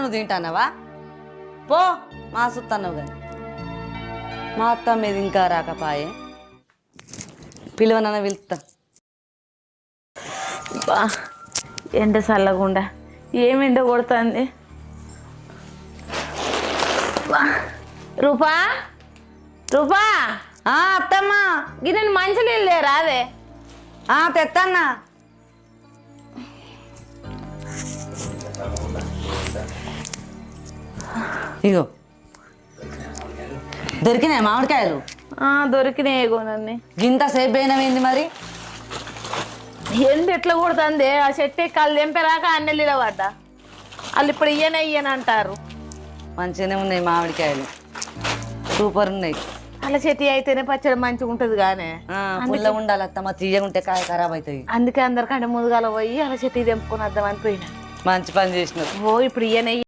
నువ్వు తింటానవా? పో మా సుత్తన్నావు కానీ మా అత్త మీద ఇంకా రాకపాయే. పిలువనన్నా పిలుస్తా. బా ఎండ చల్లకుండా ఏం ఎండ కొడుతుంది. రూపా రూపా అత్తమ్మా గిన్నె మంచి నీళ్ళు రాదే. తెత్తన్నా. ఇగో దొరికినాయి మామిడికాయలు. దొరికినాయి కొనన్ని. గింత సేపు అయినవేంది మరి? ఎండ ఎట్లా కొడుతుంది. ఆ చెట్టు కళ్ళు తెంపరాక అన్నెల్లిలో పడ్డా. వాళ్ళు ఇప్పుడు ఇయ్యనే అంటారు. మంచిగానే ఉన్నాయి మామిడికాయలు, సూపర్ ఉన్నాయి. అలా చెట్టు అయితేనే పచ్చడి మంచిగా ఉంటుంది కానీ పుల్ల ఉండాలి అత్తమ్మ, తీయగా ఉంటే కాయ ఖరాబ్ అవుతాయి. అందుకే అందరికంటే ముందుగాల పోయి అలా చెట్టు తెంపుకొని వద్దామని పోయినా. మంచి పని చేసినావు. ఇప్పుడు ఇయ్యనే